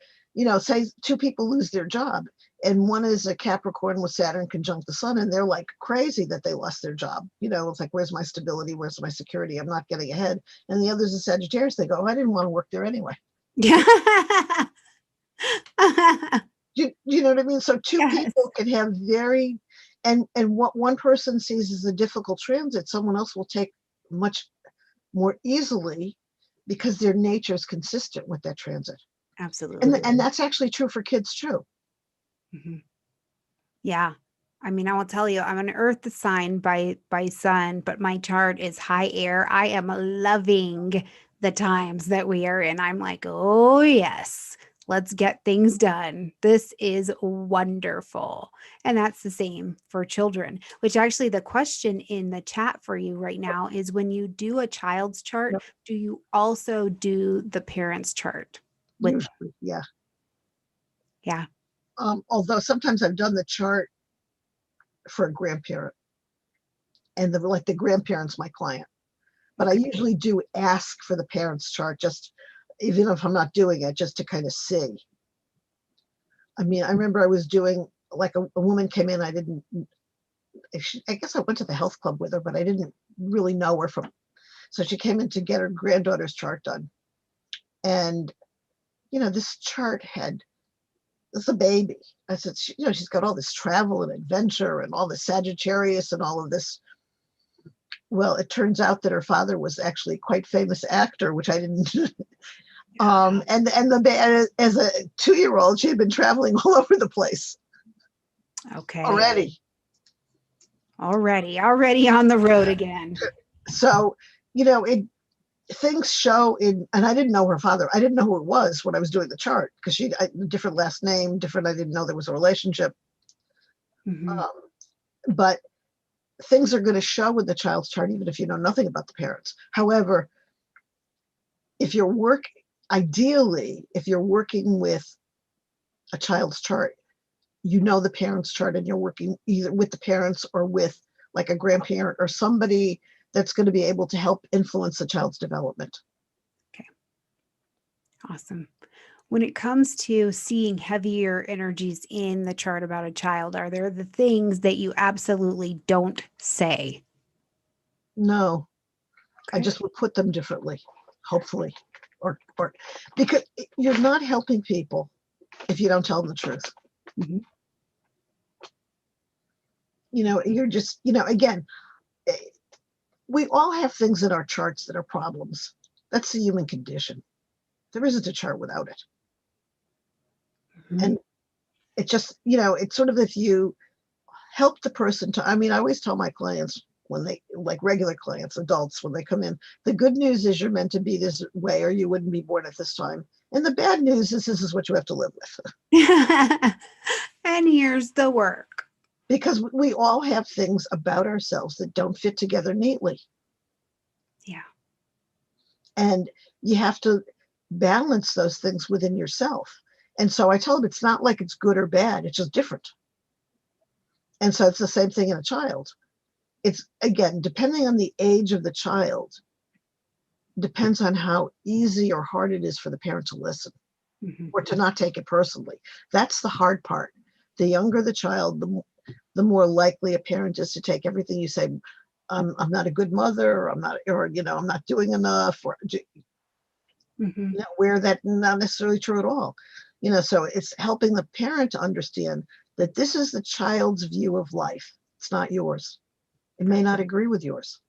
Speaker 2: say two people lose their job, and one is a Capricorn with Saturn conjunct the sun, and they're like crazy that they lost their job. It's like, where's my stability? Where's my security? I'm not getting ahead. And the other's a Sagittarius. They go, oh, I didn't want to work there anyway.
Speaker 1: Yeah.
Speaker 2: You know what I mean? So two people can have very, and what one person sees as a difficult transit, someone else will take much more easily because their nature is consistent with that transit.
Speaker 1: Absolutely.
Speaker 2: And that's actually true for kids too.
Speaker 1: Mm-hmm. Yeah. I mean, I will tell you, I'm an earth sign by sun, but my chart is high air. I am loving the times that we are in. I'm like, oh yes, let's get things done. This is wonderful. And that's the same for children, which actually the question in the chat for you right now is, when you do a child's chart, do you also do the parent's chart?
Speaker 2: Usually, yeah.
Speaker 1: Yeah.
Speaker 2: Although sometimes I've done the chart for a grandparent, and the grandparent's my client. But I usually do ask for the parent's chart, just even if I'm not doing it, just to kind of see. I mean, I remember I was doing, like, a woman came in, I guess I went to the health club with her, but I didn't really know her so she came in to get her granddaughter's chart done. And, this chart this is a baby. I said, she's got all this travel and adventure and all this Sagittarius and all of this. Well, it turns out that her father was actually quite famous actor, which I didn't. And as a 2-year-old, she had been traveling all over the place.
Speaker 1: Okay. Already on the road again.
Speaker 2: So, things show and I didn't know her father. I didn't know who it was when I was doing the chart, because she different last name, different. I didn't know there was a relationship.
Speaker 1: Mm-hmm.
Speaker 2: But things are going to show with the child's chart, even if you know nothing about the parents. However, if you're working with a child's chart, the parents' chart, and you're working either with the parents or with like a grandparent or somebody that's going to be able to help influence the child's development.
Speaker 1: Okay. Awesome. When it comes to seeing heavier energies in the chart about a child, are there the things that you absolutely don't say?
Speaker 2: No, I
Speaker 1: Okay.
Speaker 2: just would put them differently, hopefully, or because you're not helping people if you don't tell them the truth.
Speaker 1: Mhm.
Speaker 2: You're just, again, eh, we all have things in our charts that are problems. That's the human condition. There isn't a chart without it.
Speaker 1: Mhm.
Speaker 2: And it just, it's sort of if you help the person to, I mean, I always tell my clients when they, like regular clients, adults, when they come in, the good news is you're meant to be this way or you wouldn't be born at this time. And the bad news is this is what you have to live with.
Speaker 1: And here's the work.
Speaker 2: Because we all have things about ourselves that don't fit together neatly.
Speaker 1: Yeah.
Speaker 2: And you have to balance those things within yourself. And so I tell them it's not like it's good or bad, it's just different. And so it's the same thing in a child. It's again, depending on the age of the child, depends on how easy or hard it is for the parent to listen
Speaker 1: Mhm.
Speaker 2: or to not take it personally. That's the hard part. The younger the child, the more likely a parent is to take everything you say. I'm not a good mother, or I'm not, or I'm not doing enough, or
Speaker 1: Mhm.
Speaker 2: where that not necessarily true at all. So it's helping the parent to understand that this is the child's view of life. It's not yours. It may not agree with yours.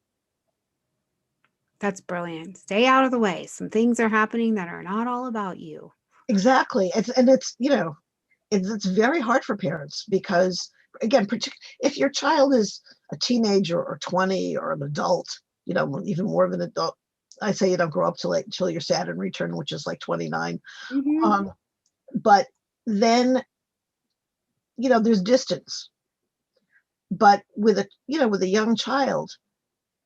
Speaker 1: That's brilliant. Stay out of the way. Some things are happening that are not all about you.
Speaker 2: Exactly. It's very hard for parents because again, if your child is a teenager or 20 or an adult, even more of an adult, I say you don't grow up till your Saturn return, which is like 29.
Speaker 1: Mhm.
Speaker 2: Um, but then there's distance. But with a young child,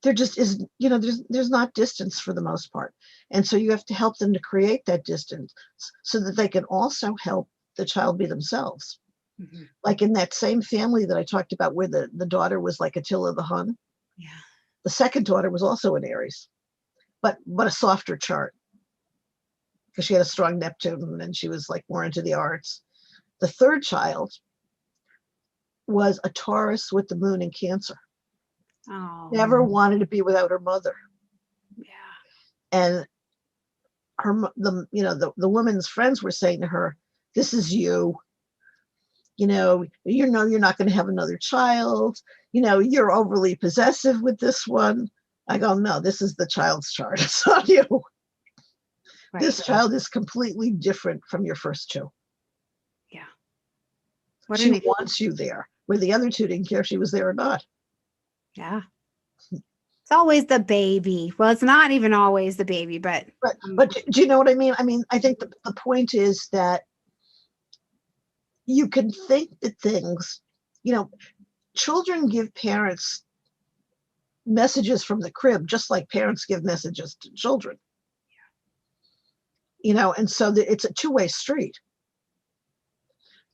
Speaker 2: there just is, there's not distance for the most part. And so you have to help them to create that distance so that they can also help the child be themselves.
Speaker 1: Mhm.
Speaker 2: Like in that same family that I talked about where the daughter was like Attila the Hun,
Speaker 1: Yeah.
Speaker 2: the second daughter was also an Aries, but a softer chart because she had a strong Neptune and she was like more into the arts. The third child was a Taurus with the moon in Cancer.
Speaker 1: Oh,
Speaker 2: Never wanted to be without her mother.
Speaker 1: yeah.
Speaker 2: And the woman's friends were saying to her, this is you, you're not going to have another child, you're overly possessive with this one. I go, no, this is the child's chart. It's not you.
Speaker 1: Right.
Speaker 2: This child is completely different from your first two.
Speaker 1: Yeah. What
Speaker 2: She
Speaker 1: an
Speaker 2: wants you there where the other two didn't care if she was there or not.
Speaker 1: yeah. It's always the baby. Well, it's not even always the baby, but
Speaker 2: But do you know what I mean? I mean, I think the point is that you can think that things, you know children give parents messages from the crib, just like parents give messages to children, and so it's a two-way street.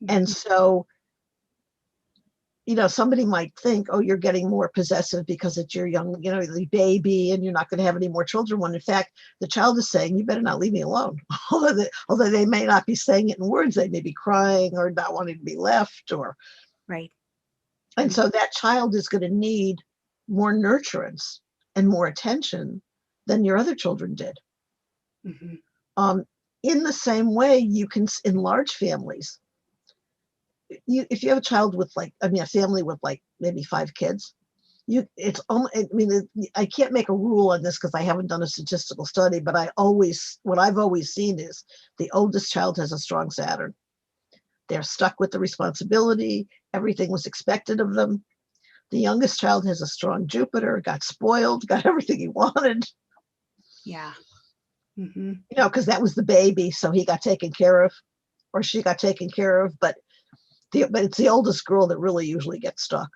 Speaker 2: And
Speaker 1: Mhm.
Speaker 2: so, somebody might think, oh, you're getting more possessive because it's your young, the baby, and you're not going to have any more children. When in fact, the child is saying, you better not leave me alone. although they may not be saying it in words, they may be crying or not wanting to be left,
Speaker 1: Right.
Speaker 2: and so that child is going to need more nurturance and more attention than your other children did.
Speaker 1: Mhm.
Speaker 2: Um, in the same way, you can, in large families, if you have a child with a family with like maybe 5 kids, it's almost, I mean, I can't make a rule on this because I haven't done a statistical study, but what I've always seen is the oldest child has a strong Saturn. They're stuck with the responsibility. Everything was expected of them. The youngest child has a strong Jupiter, got spoiled, got everything he wanted,
Speaker 1: Yeah. Mhm.
Speaker 2: because that was the baby, so he got taken care of, or she got taken care of. But it's the oldest girl that really usually gets stuck.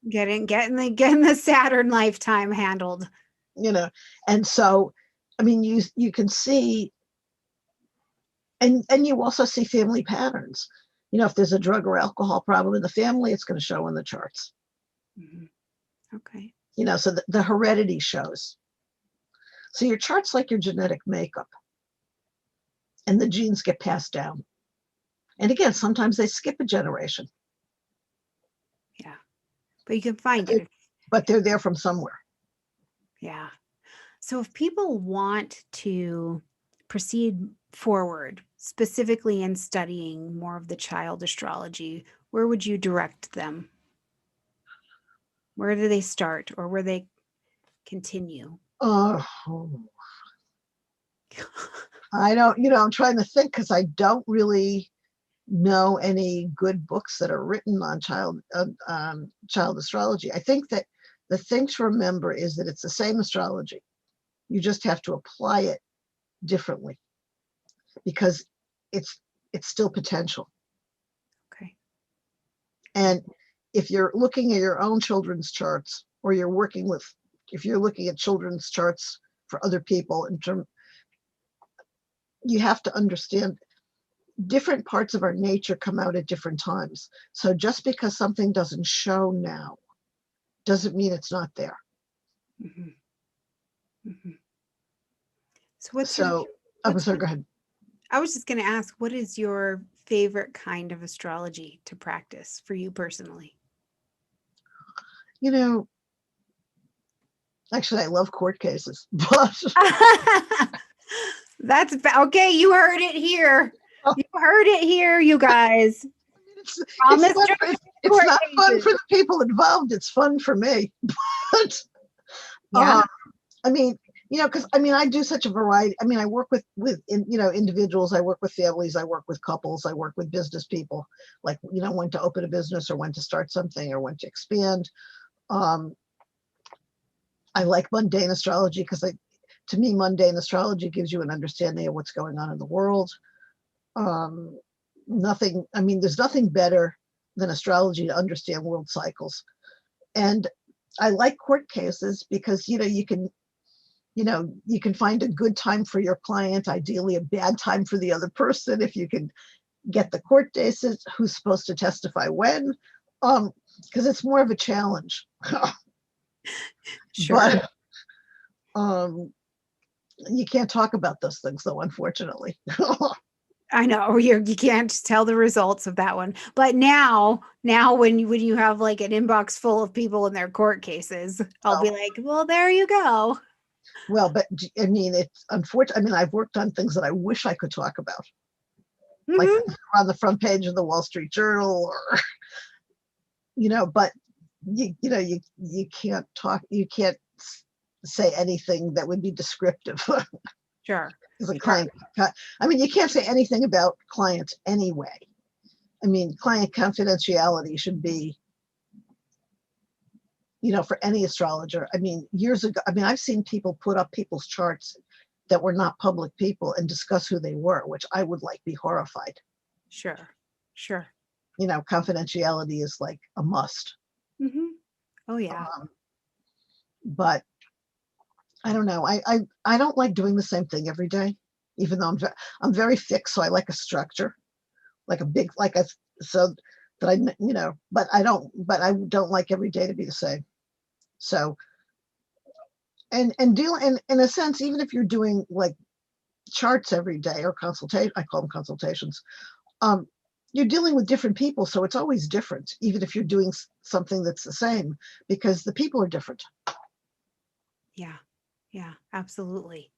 Speaker 1: Getting the Saturn lifetime handled.
Speaker 2: you know, and so, I mean, you can see, and you also see family patterns. If there's a drug or alcohol problem in the family, it's going to show in the charts.
Speaker 1: Mhm. Okay.
Speaker 2: So the heredity shows. So your chart's like your genetic makeup, and the genes get passed down. And again, sometimes they skip a generation,
Speaker 1: Yeah. But you can
Speaker 2: but
Speaker 1: find
Speaker 2: they're,
Speaker 1: it.
Speaker 2: but they're there from somewhere.
Speaker 1: Yeah. So if people want to proceed forward, specifically in studying more of the child astrology, where would you direct them? Where do they start or where they continue?
Speaker 2: Oh, I don't, I'm trying to think because I don't really know any good books that are written on child astrology. I think that the thing to remember is that it's the same astrology. You just have to apply it differently because it's it's still potential.
Speaker 1: Okay.
Speaker 2: And if you're looking at your own children's charts, or if you're looking at children's charts for other people, you have to understand different parts of our nature come out at different times. So just because something doesn't show now doesn't mean it's not there.
Speaker 1: Mm-hmm. Mm-hmm. So what's your
Speaker 2: So I'm
Speaker 1: what's
Speaker 2: sorry, go ahead.
Speaker 1: I was just going to ask, what is your favorite kind of astrology to practice for you personally?
Speaker 2: You know, actually, I love court cases, but
Speaker 1: That's okay. You heard it here. You heard it here, you guys.
Speaker 2: it's
Speaker 1: Promise
Speaker 2: fun.
Speaker 1: Joyce
Speaker 2: It's
Speaker 1: court
Speaker 2: not fun
Speaker 1: cases.
Speaker 2: for the people involved. It's fun for me. But
Speaker 1: Yeah.
Speaker 2: I mean, because I do such a variety. I mean, I work with individuals. I work with families. I work with couples. I work with business people. Like when to open a business or when to start something or when to expand. Um, I like mundane astrology because to me, mundane astrology gives you an understanding of what's going on in the world. Um, Nothing. I mean, there's nothing better than astrology to understand world cycles. And I like court cases because you can find a good time for your client, ideally a bad time for the other person, if you can get the court dates, who's supposed to testify when, because it's more of a challenge.
Speaker 1: Sure.
Speaker 2: But um, you can't talk about those things, though, unfortunately.
Speaker 1: I know you can't tell the results of that one. But now when you have like an inbox full of people in their court cases, I'll be
Speaker 2: Well,
Speaker 1: like, well, there you go.
Speaker 2: well, but I mean, it's unfortunate. I mean, I've worked on things that I wish I could talk about, like
Speaker 1: Hmm.
Speaker 2: on the front page of the Wall Street Journal, or but you can't talk. You can't say anything that would be descriptive.
Speaker 1: Sure.
Speaker 2: As a
Speaker 1: Sure.
Speaker 2: client, I mean, you can't say anything about clients anyway. I mean, client confidentiality should be, for any astrologer. I mean, years ago, I mean, I've seen people put up people's charts that were not public people and discuss who they were, which I would be horrified.
Speaker 1: Sure. Sure.
Speaker 2: Confidentiality is like a must.
Speaker 1: Hmm. Oh yeah.
Speaker 2: Um, but I don't know. I don't like doing the same thing every day, even though I'm very fixed. So I like a structure, like a big, like a, so that but I don't like every day to be the same. So, and deal in a sense, even if you're doing like charts every day or consultation, I call them consultations, um, you're dealing with different people. So it's always different, even if you're doing something that's the same, because the people are different.
Speaker 1: Yeah. Yeah, absolutely.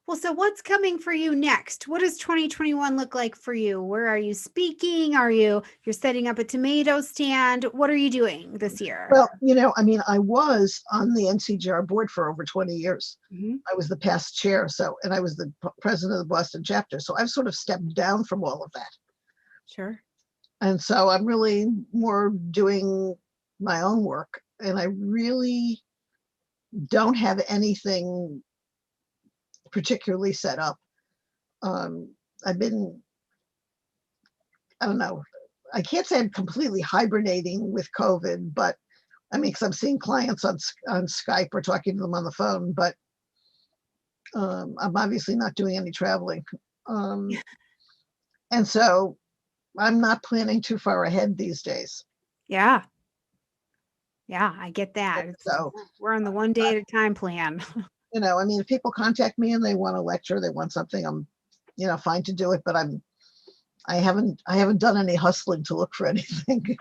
Speaker 1: Well, so what's coming for you next? What does 2021 look like for you? Where are you speaking? You're setting up a tomato stand? What are you doing this year?
Speaker 2: Well, I mean, I was on the NCGR board for over 20 years.
Speaker 1: Hmm.
Speaker 2: I was the past chair, and I was the president of the Boston chapter. So I've sort of stepped down from all of that.
Speaker 1: Sure.
Speaker 2: And so I'm really more doing my own work. And I really don't have anything particularly set up. Um, I've been, I don't know, I can't say I'm completely hibernating with COVID, but I mean, because I'm seeing clients on Skype or talking to them on the phone, but I'm obviously not doing any traveling. Um, and so I'm not planning too far ahead these days.
Speaker 1: Yeah. Yeah, I get that.
Speaker 2: So,
Speaker 1: We're on the one day at a time plan.
Speaker 2: I mean, if people contact me and they want a lecture, they want something, I'm, fine to do it, but I haven't done any hustling to look for anything.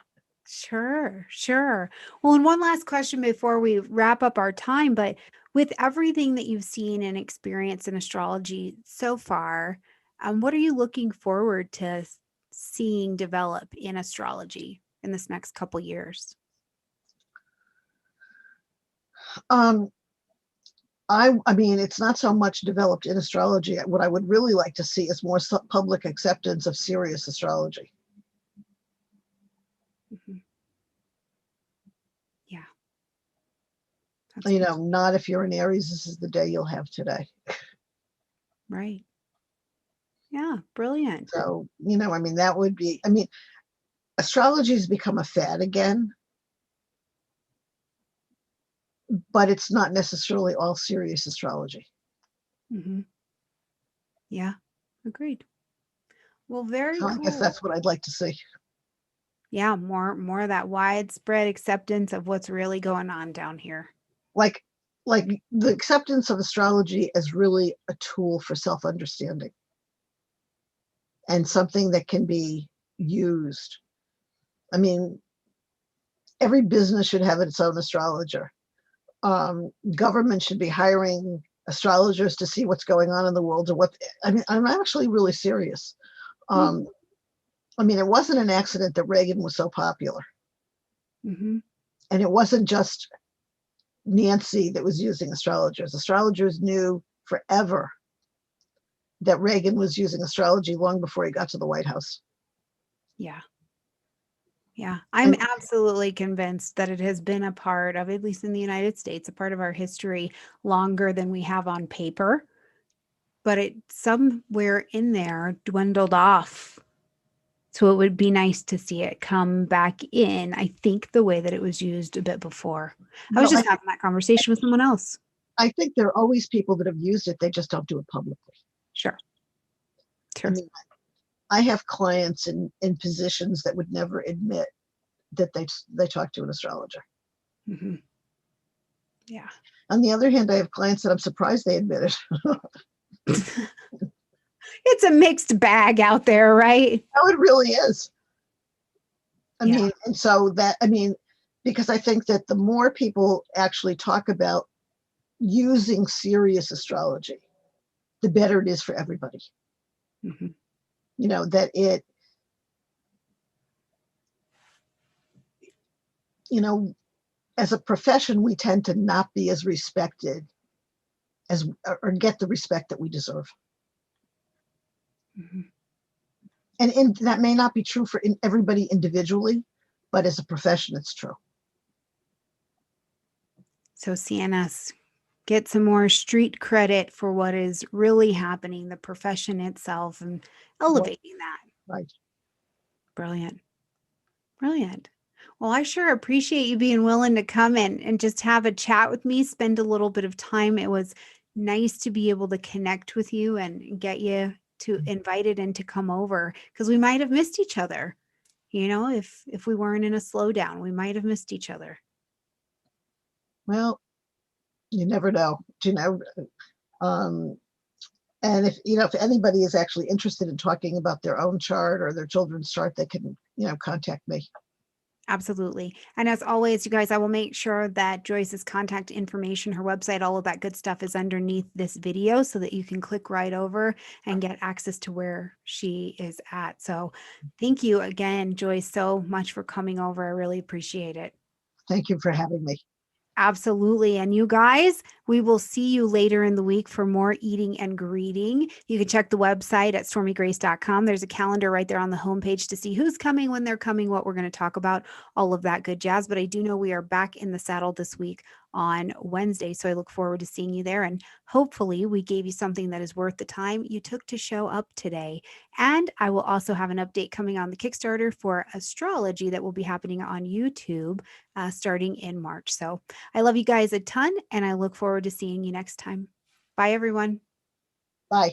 Speaker 1: Sure, sure. Well, and one last question before we wrap up our time, but With everything that you've seen and experienced in astrology so far, what are you looking forward to seeing develop in astrology in this next couple years?
Speaker 2: Um, I mean, it's not so much developed in astrology. What I would really like to see is more public acceptance of serious astrology.
Speaker 1: Mhm. Yeah,
Speaker 2: You know, not if you're an Aries, this is the day you'll have today.
Speaker 1: right. Yeah, brilliant.
Speaker 2: So, you know, I mean, that would be, I mean, astrology has become a fad again, but it's not necessarily all serious astrology.
Speaker 1: Hmm. Yeah, agreed. Well, very
Speaker 2: So I guess
Speaker 1: cool.
Speaker 2: that's what I'd like to see.
Speaker 1: Yeah, more of that widespread acceptance of what's really going on down here.
Speaker 2: Like, like the acceptance of astrology as really a tool for self-understanding and something that can be used. I mean, every business should have its own astrologer. Government should be hiring astrologers to see what's going on in the world or what. I mean, I'm actually really serious. Um, I mean, it wasn't an accident that Reagan was so popular.
Speaker 1: Mm-hmm.
Speaker 2: And it wasn't just Nancy that was using astrologers. Astrologers knew forever that Reagan was using astrology long before he got to the White House.
Speaker 1: Yeah. Yeah, I'm
Speaker 2: And
Speaker 1: absolutely convinced that it has been a part of, at least in the United States, a part of our history longer than we have on paper, but it somewhere in there dwindled off. So it would be nice to see it come back in, I think, the way that it was used a bit before. I was
Speaker 2: well,
Speaker 1: just having that conversation with someone else.
Speaker 2: I think there are always people that have used it. They just don't do it publicly.
Speaker 1: Sure,
Speaker 2: I
Speaker 1: sure.
Speaker 2: mean, I have clients in positions that would never admit that they talk to an astrologer.
Speaker 1: Hmm. Yeah.
Speaker 2: On the other hand, I have clients that I'm surprised they admit it.
Speaker 1: It's a mixed bag out there, right?
Speaker 2: No, it really is. I
Speaker 1: Yeah.
Speaker 2: mean, and so that, I mean, because I think that the more people actually talk about using serious astrology, the better it is for everybody.
Speaker 1: Hmm.
Speaker 2: You know, that it, you know, as a profession, we tend to not be as respected as, or get the respect that we deserve.
Speaker 1: Hmm.
Speaker 2: And that may not be true for everybody individually, but as a profession, it's true.
Speaker 1: So CNS, get some more street credit for what is really happening, the profession itself, and
Speaker 2: What,
Speaker 1: elevating that.
Speaker 2: right.
Speaker 1: Brilliant. Brilliant. Well, I sure appreciate you being willing to come in and just have a chat with me, spend a little bit of time. It was nice to be able to connect with you and get you to invited and to come over because we might have missed each other. You know, if we weren't in a slowdown, we might have missed each other.
Speaker 2: Well, you never know. You know, um, and if you know if anybody is actually interested in talking about their own chart or their children's chart, they can contact me.
Speaker 1: Absolutely. And as always, you guys, I will make sure that Joyce's contact information, her website, all of that good stuff is underneath this video so that you can click right over and get access to where she is at. So thank you again, Joyce, so much for coming over. I really appreciate it.
Speaker 2: Thank you for having me.
Speaker 1: Absolutely. And you guys, we will see you later in the week for more eating and greeting. You can check the website at stormygrace.com. There's a calendar right there on the homepage to see who's coming, when they're coming, what we're going to talk about, all of that good jazz. But I do know we are back in the saddle this week on Wednesday. So I look forward to seeing you there. And hopefully, we gave you something that is worth the time you took to show up today. And I will also have an update coming on the Kickstarter for astrology that will be happening on YouTube starting in March. So I love you guys a ton, and I look forward to seeing you next time. Bye, everyone.
Speaker 2: Bye.